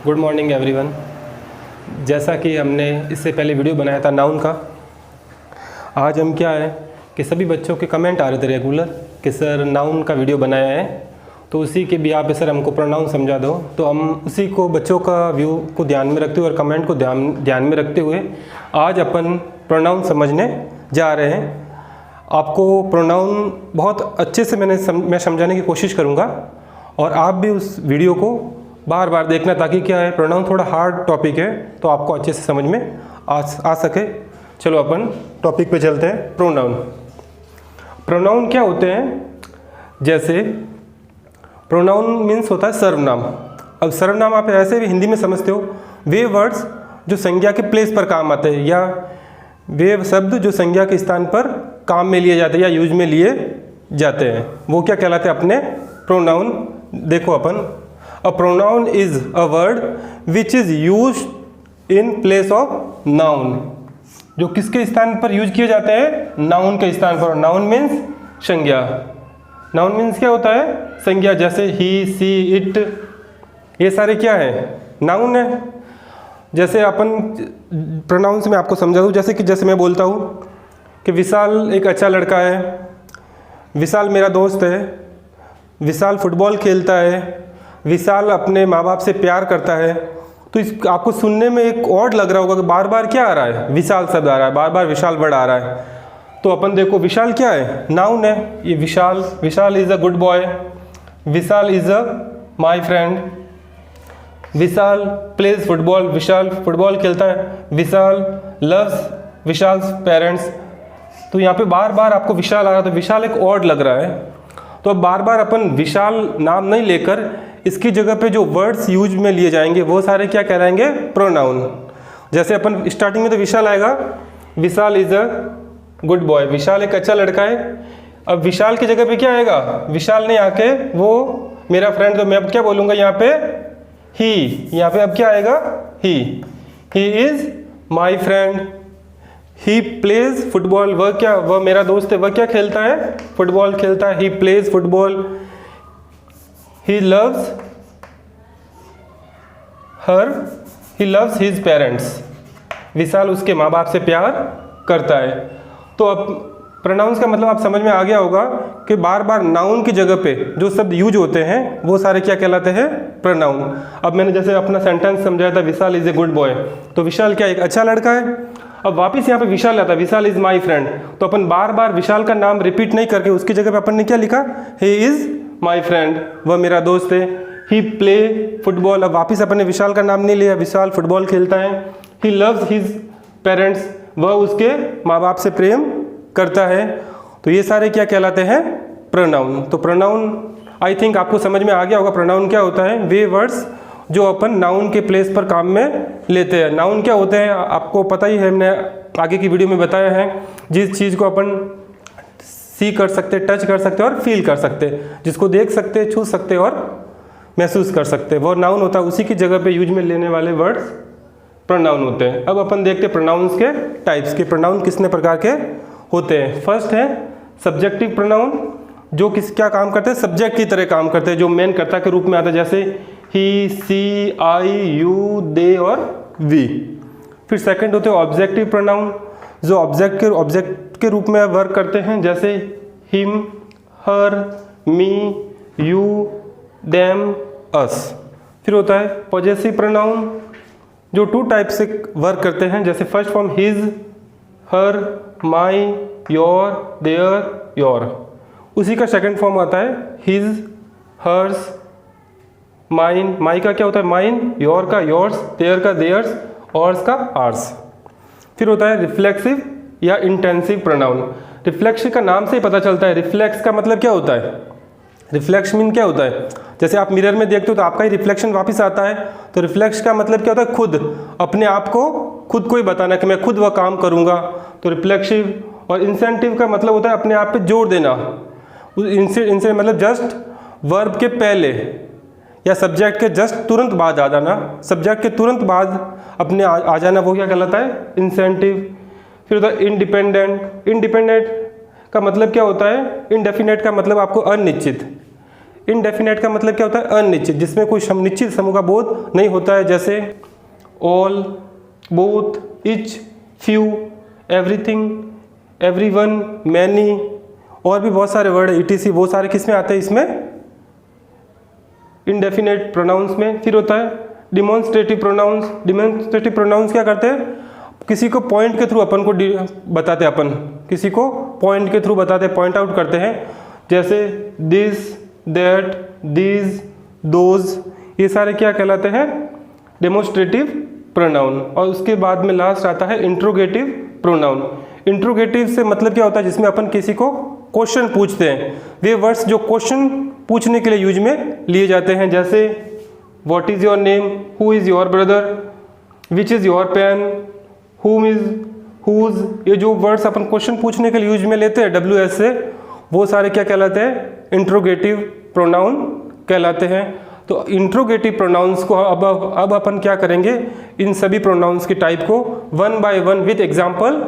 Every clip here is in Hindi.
Good morning everyone. जैसा कि हमने इससे पहले वीडियो बनाया था नाउन का, आज हम क्या है कि सभी बच्चों के कमेंट आ रहे थे रेगुलर कि सर नाउन का वीडियो बनाया है तो उसी के भी आप सर हमको प्रोनाउन समझा दो। तो हम उसी को बच्चों का व्यू को ध्यान में रखते हुए और कमेंट को ध्यान में रखते हुए आज अपन प्रोनाउन समझने जा रहे हैं। आपको प्रोनाउन बहुत अच्छे से मैं समझाने की कोशिश करूँगा और आप भी उस वीडियो को बार बार देखना ताकि क्या है, प्रोनाउन थोड़ा हार्ड टॉपिक है तो आपको अच्छे से समझ में आ सके। चलो अपन टॉपिक पे चलते हैं। प्रोनाउन क्या होते हैं? जैसे प्रोनाउन मीन्स होता है सर्वनाम। अब सर्वनाम आप ऐसे भी हिंदी में समझते हो, वे वर्ड्स जो संज्ञा के प्लेस पर काम आते हैं या वे शब्द जो संज्ञा के स्थान पर काम में लिए जाते हैं या यूज में लिए जाते हैं, वो क्या कहलाते हैं? अपने प्रोनाउन। देखो अपन, a pronoun is a word which is used in place of noun. जो किसके स्थान पर यूज किए जाते हैं? नाउन के स्थान पर। नाउन मीन्स संज्ञा। नाउन मीन्स क्या होता है? संज्ञा। जैसे ही, सी, इट, ये सारे क्या है? नाउन है। जैसे अपन प्रोनाउंस में आपको समझा दूँ, जैसे मैं बोलता हूँ कि विशाल एक अच्छा लड़का है, विशाल मेरा दोस्त है, विशाल फुटबॉल खेलता है, विशाल अपने माँ बाप से प्यार करता है। तो इस आपको सुनने में एक ऑड लग रहा होगा कि बार बार क्या आ रहा है? विशाल शब्द आ रहा है, बार बार विशाल वर्ड आ रहा है। तो अपन देखो, विशाल क्या है? नाउन है। ये Vishal is a good boy, Vishal is a my friend, Vishal plays football, Vishal football खेलता है, विशाल लव्स विशाल्स पेरेंट्स। तो यहाँ पे बार बार आपको विशाल आ रहा है तो विशाल एक ऑड लग रहा है। तो अब बार बार अपन विशाल नाम नहीं लेकर इसकी जगह पे जो वर्ड्स यूज में लिए जाएंगे वो सारे क्या कहलाएंगे? प्रोनाउन। जैसे अपन स्टार्टिंग में तो विशाल आएगा, विशाल इज अ गुड बॉय, विशाल एक अच्छा लड़का है। अब विशाल की जगह पे क्या आएगा? विशाल नहीं आके वो मेरा फ्रेंड, तो मैं अब क्या बोलूँगा यहाँ पे? ही। यहाँ पे अब क्या आएगा? He is my friend, he plays football. वह मेरा दोस्त है, वह क्या खेलता है? फुटबॉल खेलता है। He plays football. He loves her, he loves his parents. Vishal उसके माँ बाप से प्यार करता है। तो अब प्रोनाउंस का मतलब आप समझ में आ गया होगा कि बार बार नाउन की जगह पे जो शब्द यूज होते हैं वो सारे क्या कहलाते हैं? प्रोनाउन। अब मैंने जैसे अपना सेंटेंस समझाया था, विशाल इज ए गुड बॉय, तो विशाल क्या एक अच्छा लड़का है। अब वापस यहाँ पे विशाल आता है, विशाल इज माई फ्रेंड। तो अपन बार बार विशाल का नाम रिपीट नहीं करके उसकी जगह पे अपन ने क्या लिखा? ही इज माई फ्रेंड, वह मेरा दोस्त है। ही प्ले फुटबॉल, अब वापस अपन ने विशाल का नाम नहीं लिया, विशाल फुटबॉल खेलता है। ही लव्स हिज पेरेंट्स, वह उसके माँ बाप से प्रेम करता है। तो ये सारे क्या कहलाते हैं? प्रोनाउन। तो प्रोनाउन आई थिंक आपको समझ में आ गया होगा प्रोनाउन क्या होता है। वे वर्ड्स जो अपन नाउन के प्लेस पर काम में लेते हैं। नाउन क्या होते हैं आपको पता ही है, हमने आगे की वीडियो में बताया है। जिस चीज़ को अपन सी कर सकते, टच कर सकते और फील कर सकते, जिसको देख सकते, छू सकते और महसूस कर सकते, वो नाउन होता है। उसी की जगह पे यूज में लेने वाले वर्ड्स प्रोनाउन होते हैं। अब अपन देखते हैं प्रोनाउंस के टाइप्स के। प्रोनाउन कितने प्रकार के होते हैं? फर्स्ट है सब्जेक्टिव प्रोनाउन, जो क्या काम करते हैं? सब्जेक्ट की तरह काम करते हैं, जो मेन कर्ता के रूप में आता है, जैसे ही, सी, आई, यू, दे और वी। फिर सेकंड होते हैं ऑब्जेक्टिव प्रोनाउन, जो ऑब्जेक्ट के रूप में वर्क करते हैं, जैसे him, her, me, you, them, us. फिर होता है पॉजेसिव प्रोनाउन, जो टू टाइप से वर्क करते हैं, जैसे first form his, her, my, your, their, your. उसी का सेकंड फॉर्म आता है हिज, हर्स, माइन। माई का क्या होता है? माइन। योर का योर्स, देयर का देयर्स, ऑर्स का आर्स। फिर होता है रिफ्लेक्सिव या इंटेंसिव प्रोनाउन। रिफ्लेक्स का नाम से ही पता चलता है। रिफ्लेक्स का मतलब क्या होता है? रिफ्लेक्स मीन क्या होता है? जैसे आप मिरर में देखते हो तो आपका ही रिफ्लेक्शन वापस आता है। तो रिफ्लेक्स का मतलब क्या होता है? खुद अपने आप को खुद को ही बताना कि मैं खुद वह काम करूँगा, तो रिफ्लेक्सिव। और इंसेंटिव का मतलब होता है अपने आप पे जोर देना। इनसे मतलब जस्ट वर्ब के पहले या सब्जेक्ट के जस्ट तुरंत बाद आ जाना, सब्जेक्ट के तुरंत बाद अपने आ जाना, वो क्या कहलाता है? इंसेंटिव। फिर होता है इंडिपेंडेंट। इंडिपेंडेंट का मतलब क्या होता है? इनडेफिनेट का मतलब आपको अनिश्चित। इनडेफिनेट का मतलब क्या होता है? अनिश्चित, जिसमें कोई निश्चित समूह का बोध नहीं होता है, जैसे all, both, each, few, everything, everyone, many, और भी बहुत सारे वर्ड है etc, वो सारे किस में आते हैं? इसमें इनडेफिनेट प्रोनाउंस में। फिर होता है डिमॉन्स्ट्रेटिव प्रोनाउंस। डिमॉन्स्ट्रेटिव प्रोनाउंस क्या करते हैं? किसी को पॉइंट के थ्रू अपन को बताते हैं, अपन किसी को पॉइंट के थ्रू बताते हैं, पॉइंट आउट करते हैं, जैसे दिस, दैट, दीज, दोज, ये सारे क्या कहलाते हैं? Demonstrative pronoun. और उसके बाद में लास्ट आता है इंट्रोगेटिव प्रोनाउन। इंट्रोगेटिव से मतलब क्या होता है? जिसमें अपन किसी को क्वेश्चन पूछते हैं। वे वर्ड्स जो क्वेश्चन पूछने के लिए यूज में लिए जाते हैं, जैसे what is your name, who is your brother, which is your pen, whom is, whose, ये जो वर्ड्स अपन क्वेश्चन पूछने के लिए यूज में लेते हैं WS से, वो सारे क्या कहलाते हैं? इंट्रोगेटिव प्रोनाउन कहलाते हैं। तो इंट्रोगेटिव प्रोनाउंस को अब अपन क्या करेंगे? इन सभी प्रोनाउंस के टाइप को one by one with example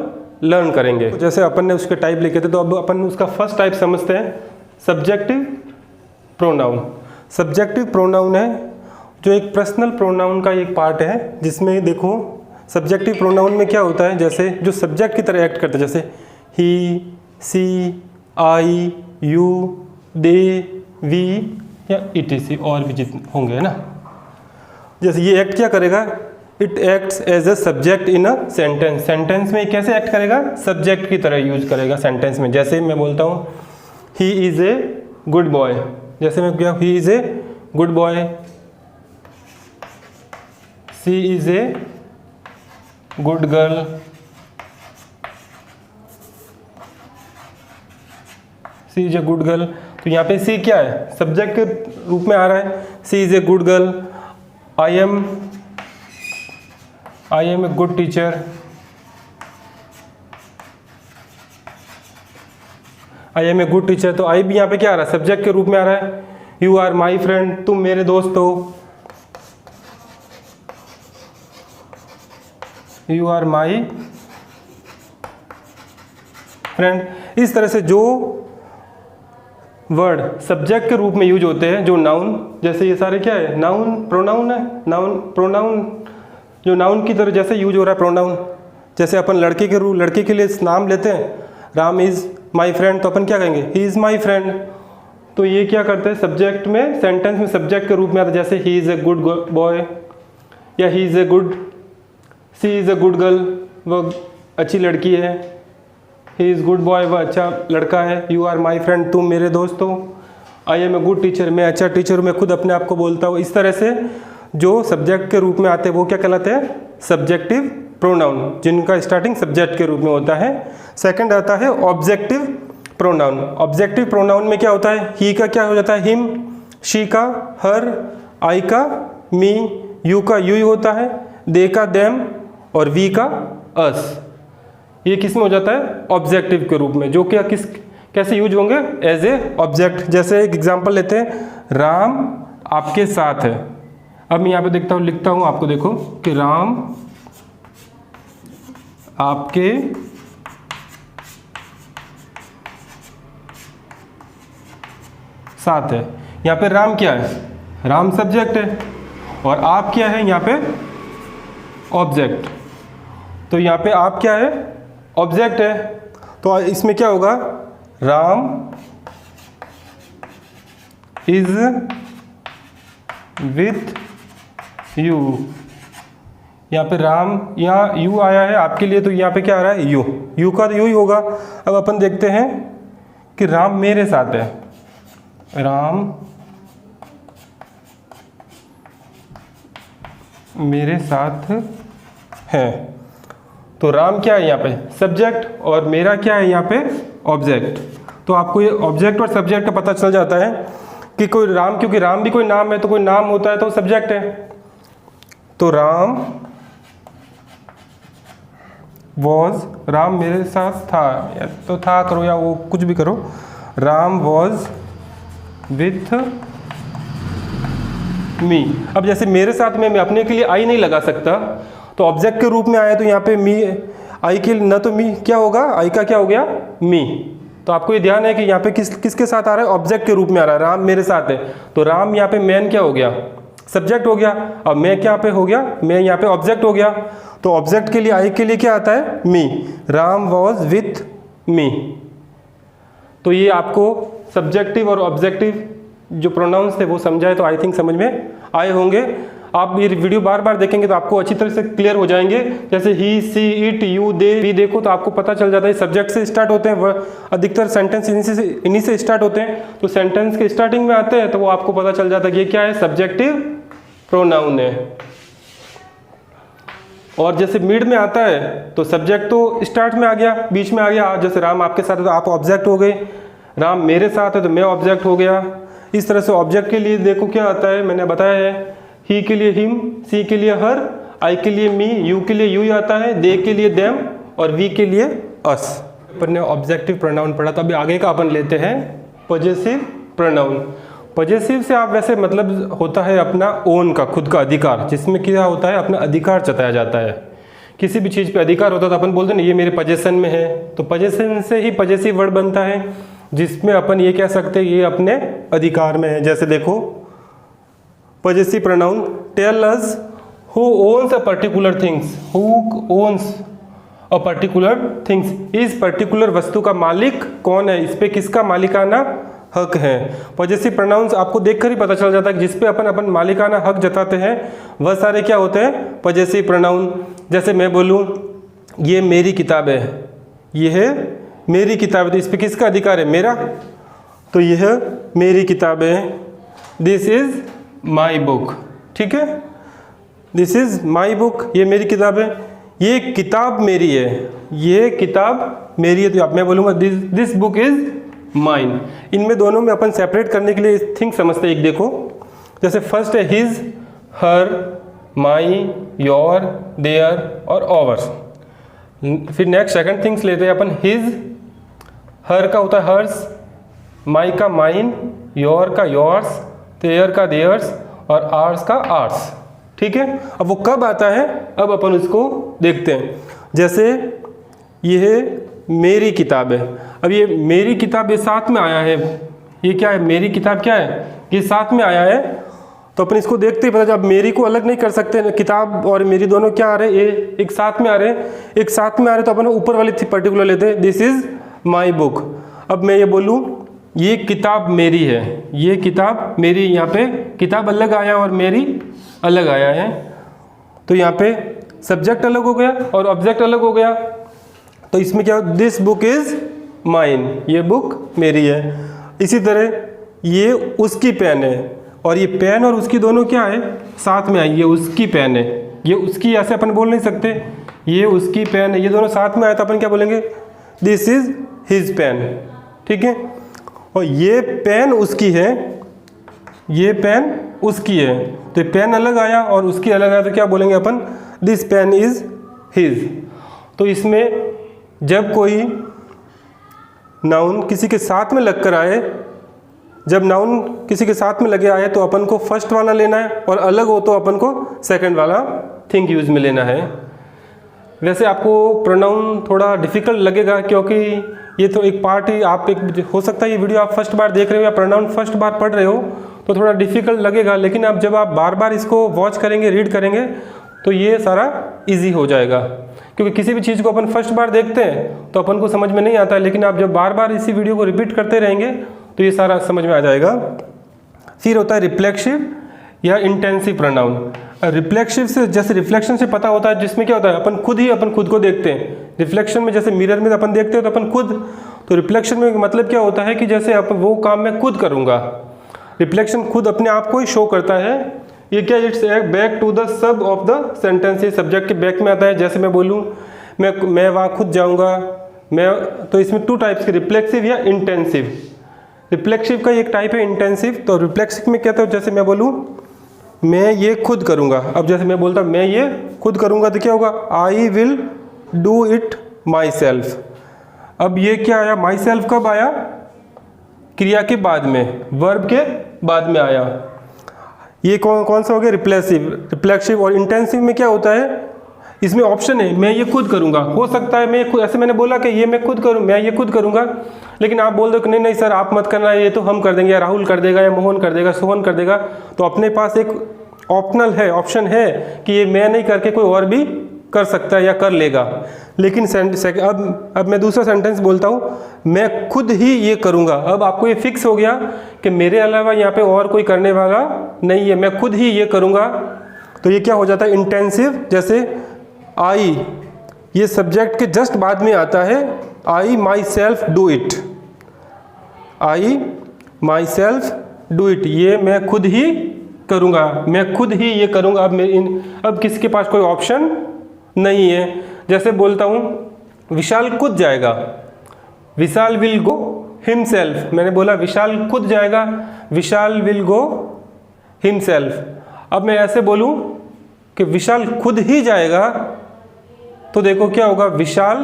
learn करेंगे। तो जैसे अपन ने उसके टाइप लिखे थे, तो अब अपन उसका फर्स्ट टाइप समझते हैं, सब्जेक्टिव प्रोनाउन। सब्जेक्टिव प्रोनाउन है जो एक पर्सनल प्रोनाउन का एक पार्ट है, जिसमें देखो सब्जेक्टिव प्रोनाउन में क्या होता है? जैसे जो सब्जेक्ट की तरह एक्ट करते हैं, जैसे ही, सी, आई, यू, दे, वी या etc, और भी जितने होंगे, है ना। जैसे ये एक्ट क्या करेगा? It acts as a subject in a sentence. Sentence में कैसे एक्ट करेगा? सब्जेक्ट की तरह यूज करेगा सेंटेंस में। जैसे मैं बोलता हूँ he is a good boy, जैसे मैं क्या, he is a good boy, she is a good girl, she is a good girl. तो यहाँ पे सी क्या है? सब्जेक्ट के रूप में आ रहा है। She is a good girl, I am a good teacher, I am a good teacher. तो आई भी यहाँ पे क्या आ रहा है? सब्जेक्ट के रूप में आ रहा है। यू आर माई फ्रेंड, तुम मेरे दोस्त हो, यू आर माई फ्रेंड। इस तरह से जो वर्ड सब्जेक्ट के रूप में यूज होते हैं, जो नाउन, जैसे ये सारे क्या है? नाउन, प्रोनाउन है। नाउन, प्रोनाउन जो नाउन की तरह जैसे यूज हो रहा है प्रोनाउन। जैसे अपन लड़के के लिए नाम लेते हैं, राम इज माई फ्रेंड, तो अपन क्या कहेंगे? He is my friend. तो ये क्या करते हैं? सब्जेक्ट में, सेंटेंस में सब्जेक्ट के रूप में आता है, जैसे he is a good boy, या he is a good, she is a good girl, वह अच्छी लड़की है, ही इज़ गुड बॉय, वह अच्छा लड़का है, यू आर माई फ्रेंड, तुम मेरे दोस्त हो, I am a good teacher, मैं अच्छा टीचर हूँ, मैं खुद अपने आप को बोलता हूँ। इस तरह से जो सब्जेक्ट के रूप में आते हैं वो क्या कहलाते हैं? सब्जेक्टिव प्रोनाउन, जिनका स्टार्टिंग सब्जेक्ट के रूप में होता है। सेकंड आता है ऑब्जेक्टिव प्रोनाउन। ऑब्जेक्टिव प्रोनाउन में क्या होता है? ही का क्या हो जाता है? हिम, शी का हर, आई का मी, यू का यू होता है, दे का देम, और वी का अस। ये किस में हो जाता है? ऑब्जेक्टिव के रूप में, जो क्या कैसे यूज होंगे? As a object. जैसे एक एग्जांपल लेते हैं, राम आपके साथ है। अब मैं यहाँ पे देखता हूँ, लिखता हूँ आपको, देखो कि राम आपके साथ है। यहाँ पे राम क्या है? राम सब्जेक्ट है, और आप क्या है? यहाँ पे ऑब्जेक्ट। तो यहाँ पे आप क्या है? ऑब्जेक्ट है। तो इसमें क्या होगा? Ram is with you. यहाँ पे राम, यहाँ यू आया है आपके लिए, तो यहाँ पे क्या आ रहा है? यू। यू का तो यू ही होगा। अब अपन देखते हैं कि राम मेरे साथ है। राम मेरे साथ है, तो राम क्या है यहाँ पे? सब्जेक्ट, और मेरा क्या है यहाँ पे? ऑब्जेक्ट। तो आपको ये ऑब्जेक्ट और सब्जेक्ट का पता चल जाता है कि कोई राम, क्योंकि राम भी कोई नाम है, तो कोई नाम होता है तो सब्जेक्ट है। तो राम वॉज, राम मेरे साथ था, या तो था करो या वो कुछ भी करो, राम वॉज विथ मी। अब जैसे मेरे साथ में मैं अपने के लिए आई नहीं लगा सकता, तो ऑब्जेक्ट के रूप में आया, तो यहाँ पे मी, आई के न तो मी क्या होगा? आई का क्या हो गया? मी। तो आपको ये ध्यान है कि यहाँ पे किसके साथ आ रहा है, ऑब्जेक्ट के रूप में आ रहा है, राम मेरे साथ है। तो राम यहाँ पे मैन क्या हो गया, सब्जेक्ट हो गया। अब मैं क्या पे हो गया, मैं यहाँ पे ऑब्जेक्ट हो गया। तो ऑब्जेक्ट के लिए आई के लिए क्या आता है, me. Ram was with me. तो ये आपको सब्जेक्टिव और ऑब्जेक्टिव जो प्रोनाउंस थे वो समझाए, तो आई थिंक समझ में आए होंगे। आप ये वीडियो बार बार देखेंगे तो आपको अच्छी तरह से क्लियर हो जाएंगे। जैसे ही, सी, इट, यू, दे भी देखो तो आपको पता चल जाता है सब्जेक्ट से स्टार्ट होते हैं, अधिकतर सेंटेंस इन्हीं से स्टार्ट होते हैं। तो सेंटेंस के स्टार्टिंग में आते हैं तो वो आपको पता चल जाता है कि ये क्या है, सब्जेक्टिव प्रोनाउन है। और जैसे मिड में आता है तो सब्जेक्ट तो स्टार्ट में आ गया, बीच में आ गया। जैसे राम आपके साथ है तो आप ऑब्जेक्ट हो गए, राम मेरे साथ है तो मैं ऑब्जेक्ट हो गया। इस तरह से ऑब्जेक्ट के लिए देखो क्या आता है, मैंने बताया है, ही के लिए हिम, सी के लिए हर, आई के लिए मी, यू के लिए यू आता है, दे के लिए देम और वी के लिए अस। अपन ने ऑब्जेक्टिव प्रोनाउन पढ़ा, तो अभी आगे का अपन लेते हैं पॉजेसिव प्रोनाउन। पॉजेसिव से आप वैसे मतलब होता है अपना ओन का, खुद का अधिकार, जिसमें क्या होता है अपना अधिकार जताया जाता है। किसी भी चीज़ पे अधिकार होता है तो अपन बोलते हैं ना ये मेरे पजेशन में है। तो पजेशन से ही पॉजेसिव वर्ड बनता है, जिसमें अपन ये कह सकते हैं ये अपने अधिकार में है। जैसे देखो possessive pronoun, tell us who owns a particular things, who owns a particular things, इस पर्टिकुलर वस्तु का मालिक कौन है, इस पे किसका मालिकाना हक है। पॉजेसिव प्रोनाउंस आपको देखकर ही पता चल जाता है कि जिस पे अपन मालिकाना हक जताते हैं वह सारे क्या होते हैं, पॉजेसिव प्रोनाउन। जैसे मैं बोलूँ ये मेरी किताब है, ये है मेरी किताब है, तो इस पे किसका अधिकार है, मेरा। तो यह मेरी किताब है, दिस इज माई बुक, ठीक है, दिस इज माई बुक, ये मेरी किताब है, ये किताब मेरी है, ये किताब मेरी है। तो अब मैं बोलूँगा दिस बुक इज माइन। इनमें दोनों में अपन सेपरेट करने के लिए थिंग समझते हैं। एक देखो जैसे फर्स्ट है his, her, my, your, their और ऑवर्स। फिर नेक्स्ट सेकंड थिंग्स लेते हैं अपन, हिज, हर का होता है हर्स, माई का माइन, योर का योर्स, देयर का देयर्स और आर्स का आर्स, ठीक है। अब वो कब आता है, अब अपन उसको देखते हैं। जैसे ये मेरी किताब है, अब ये मेरी किताब ये साथ में आया है, ये क्या है, मेरी किताब क्या है, ये साथ में आया है। तो अपन इसको देखते ही पता चला। अब मेरी को अलग नहीं कर सकते, किताब और मेरी दोनों क्या आ रहे हैं, ये एक साथ में आ रहे हैं, एक साथ में आ रहे, तो अपन ऊपर वाली पर्टिकुलर लेते हैं, दिस इज माई बुक। अब मैं ये बोलूँ ये किताब मेरी है, ये किताब मेरी, यहाँ पे किताब अलग आया और मेरी अलग आया है, तो यहाँ पे सब्जेक्ट अलग हो गया और ऑब्जेक्ट अलग हो गया। तो इसमें क्या, दिस बुक इज माइन, ये बुक मेरी है। इसी तरह ये उसकी पेन है, और ये पेन और उसकी दोनों क्या है, साथ में आई, ये उसकी पेन है, ये उसकी, ऐसे अपन बोल नहीं सकते, ये उसकी पेन है, ये दोनों साथ में आए तो अपन क्या बोलेंगे, दिस इज हिज पेन, ठीक है। और ये पेन उसकी है, ये पेन उसकी है, तो पेन अलग आया और उसकी अलग आया, तो क्या बोलेंगे अपन, दिस पेन इज हिज। तो इसमें जब कोई नाउन किसी के साथ में लगकर आए, जब नाउन किसी के साथ में लगे आए तो अपन को फर्स्ट वाला लेना है, और अलग हो तो अपन को सेकंड वाला थिंग यूज में लेना है। वैसे आपको प्रोनाउन थोड़ा डिफिकल्ट लगेगा, क्योंकि ये तो एक पार्ट ही, आप एक हो सकता है ये वीडियो आप फर्स्ट बार देख रहे हो या प्रोनाउन फर्स्ट बार पढ़ रहे हो तो थोड़ा डिफिकल्ट लगेगा, लेकिन अब जब आप बार बार इसको वॉच करेंगे, रीड करेंगे, तो ये सारा इजी हो जाएगा। क्योंकि किसी भी चीज़ को अपन फर्स्ट बार देखते हैं तो अपन को समझ में नहीं आता है, लेकिन आप जब बार बार इसी वीडियो को रिपीट करते रहेंगे तो ये सारा समझ में आ जाएगा। फिर होता है रिफ्लेक्सिव या इंटेंसिव प्रोनाउन। रिफ्लेक्सिव से, जैसे रिफ्लेक्शन से पता होता है, जिसमें क्या होता है अपन खुद को देखते हैं। रिफ्लेक्शन में जैसे मिरर में अपन देखते हैं तो अपन खुद, तो रिफ्लेक्शन में मतलब क्या होता है कि जैसे अपन वो काम मैं खुद करूँगा, रिफ्लेक्शन खुद अपने आप को ही शो करता है। ये क्या, it's back to the sub of the sentence, ये सब्जेक्ट के बैक में आता है। जैसे मैं बोलूँ मैं वहाँ खुद जाऊँगा, मैं, तो इसमें टू टाइप्स के, रिफ्लेक्सिव या इंटेंसिव। रिफ्लेक्सिव का एक टाइप है इंटेंसिव। तो रिफ्लेक्सिव में क्या था, जैसे मैं बोलूँ मैं ये खुद करूँगा, अब जैसे मैं बोलता मैं ये खुद करूँगा तो क्या होगा, I will do it my self. अब ये क्या आया, माई सेल्फ कब आया, क्रिया के बाद में, वर्ब के बाद में आया। ये कौन सा हो गया, रिफ्लेक्सिव। और इंटेंसिव में क्या होता है, इसमें ऑप्शन है मैं ये खुद करूँगा, हो सकता है मैं खुद, ऐसे मैंने बोला कि ये मैं खुद करूँ, मैं ये खुद करूँगा, लेकिन आप बोल दो कि नहीं नहीं सर आप मत करना, ये तो हम कर देंगे, या राहुल कर देगा, या मोहन कर देगा, सोहन कर देगा। तो अपने पास एक ऑप्शनल है, ऑप्शन है कि ये मैं नहीं करके कोई और भी कर सकता है या कर लेगा। लेकिन अब मैं दूसरा सेंटेंस बोलता हूँ, मैं खुद ही ये करूँगा। अब आपको ये फिक्स हो गया कि मेरे अलावा यहाँ पे और कोई करने वाला नहीं है, मैं खुद ही ये करूँगा। तो ये क्या हो जाता है, इंटेंसिव। जैसे आई, ये सब्जेक्ट के जस्ट बाद में आता है, I myself do it, I myself do it, ये मैं खुद ही करूँगा, मैं खुद ही ये करूँगा। अब किसके पास कोई ऑप्शन नहीं है। जैसे बोलता हूँ विशाल खुद जाएगा, विशाल विल गो हिमसेल्फ, मैंने बोला विशाल खुद जाएगा, विशाल विल गो हिमसेल्फ। अब मैं ऐसे बोलूँ कि विशाल खुद ही जाएगा, तो देखो क्या होगा, विशाल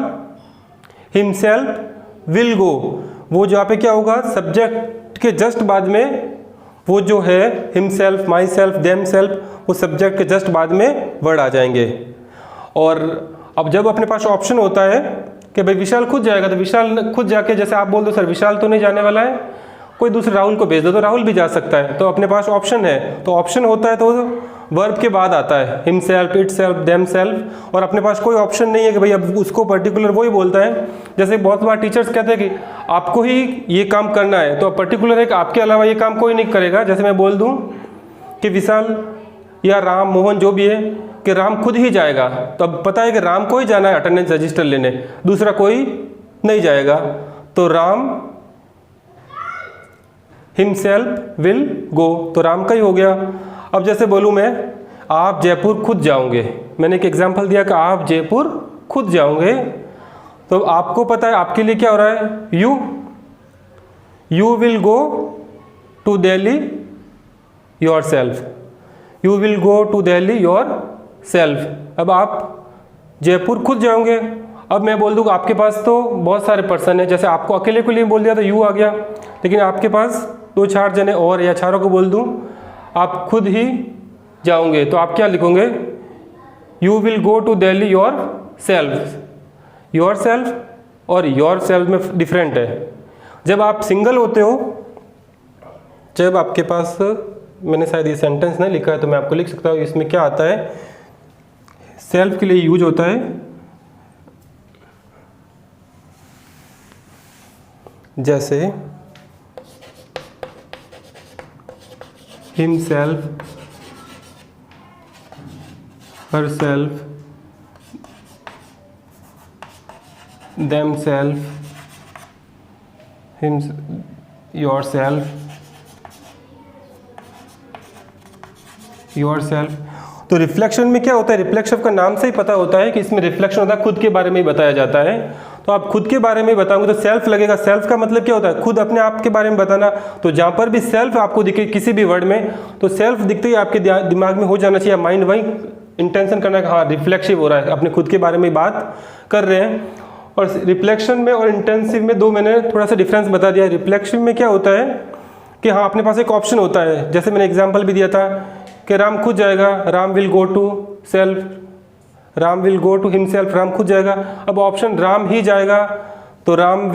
हिमसेल्फ विल गो, वो जहाँ पे क्या होगा, सब्जेक्ट के जस्ट बाद में वो जो है himself, my self, them self, वो सब्जेक्ट के जस्ट बाद में वर्ड आ जाएंगे। और अब जब अपने पास ऑप्शन होता है कि भाई विशाल खुद जाएगा, तो विशाल खुद जाके, जैसे आप बोल दो सर विशाल तो नहीं जाने वाला है, कोई दूसरे राहुल को भेज दो तो राहुल भी जा सकता है, तो अपने पास ऑप्शन है। तो ऑप्शन होता है तो वर्ब के बाद आता है हिमसेल्फ, इटसेल्फ, देमसेल्फ, और अपने पास कोई ऑप्शन नहीं है कि भाई अब उसको पर्टिकुलर वही बोलता है। जैसे बहुत बार टीचर्स कहते हैं कि आपको ही ये काम करना है, तो अब पर्टिकुलर है कि आपके अलावा ये काम कोई नहीं करेगा। जैसे मैं बोल दूँ कि विशाल या राम, मोहन, जो भी है, कि राम खुद ही जाएगा, तो अब पता है कि राम को ही जाना है अटेंडेंस रजिस्टर लेने, दूसरा कोई नहीं जाएगा, तो राम हिमसेल्फ विल गो, तो राम का ही हो गया। अब जैसे बोलूँ मैं आप जयपुर खुद जाओगे, मैंने एक एग्जांपल दिया कि आप जयपुर खुद जाओगे, तो आपको पता है आपके लिए क्या हो रहा है, you will go to Delhi yourself, you will go to Delhi yourself. अब आप जयपुर खुद जाओगे। अब मैं बोल दूँ आपके पास तो बहुत सारे पर्सन है, जैसे आपको अकेले के लिए बोल दिया तो यू आ गया, लेकिन आपके पास 2-4 जने और, या चारों को बोल दूँ आप खुद ही जाओगे, तो आप क्या लिखोगे, you will go to Delhi yourself और योर सेल्फ में डिफरेंट है। जब आप सिंगल होते हो, जब आपके पास, मैंने शायद ये सेंटेंस नहीं लिखा है तो मैं आपको लिख सकता हूँ, इसमें क्या आता है, सेल्फ के लिए यूज होता है जैसे हिमसेल्फ, herself, themself, yourself, तो रिफ्लेक्शन में क्या होता है, रिफ्लेक्शन का नाम से ही पता होता है कि इसमें रिफ्लेक्शन होता है, खुद के बारे में ही बताया जाता है। तो आप खुद के बारे में बताओगे तो सेल्फ लगेगा। सेल्फ का मतलब क्या होता है, खुद अपने आप के बारे में बताना। तो जहाँ पर भी सेल्फ आपको दिखे किसी भी वर्ड में, तो सेल्फ दिखते ही आपके दिमाग में हो जाना चाहिए, माइंड वही इंटेंशन करना है कि हाँ रिफ्लेक्सिव हो रहा है, अपने खुद के बारे में बात कर रहे हैं। और रिफ्लेक्शन में और इंटेंसिव में दो मैंने थोड़ा सा डिफरेंस बता दिया। रिफ्लेक्शन में क्या होता है कि हाँ अपने पास एक ऑप्शन होता है, जैसे मैंने एग्जांपल भी दिया था कि राम खुद जाएगा, Ram will go to self, Ram will go to himself, Ram खुद जाएगा। अब ऑप्शन राम ही जाएगा, तो Ram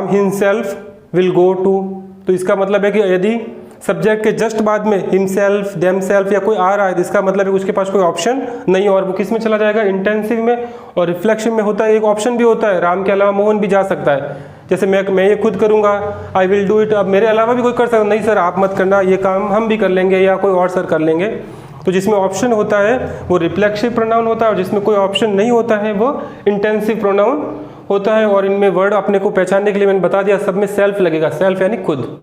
himself will go to, तो इसका मतलब है कि यदि सब्जेक्ट के जस्ट बाद में हिमसेल्फ, देमसेल्फ या कोई आ रहा है, तो इसका मतलब है कि उसके पास कोई ऑप्शन नहीं, और वो किस में चला जाएगा, इंटेंसिव में। और रिफ्लेक्शन में होता है एक ऑप्शन भी होता है, राम के अलावा मोहन भी जा सकता है। जैसे मैं ये खुद करूँगा, आई विल डू इट, अब मेरे अलावा भी कोई कर सकता, नहीं सर आप मत करना, ये काम हम भी कर लेंगे या कोई और सर कर लेंगे। तो जिसमें ऑप्शन होता है वो रिफ्लेक्सिव प्रोनाउन होता है, और जिसमें कोई ऑप्शन नहीं होता है वो इंटेंसिव प्रोनाउन होता है। और इनमें वर्ड अपने को पहचानने के लिए मैंने बता दिया, सब में सेल्फ लगेगा, सेल्फ यानी खुद।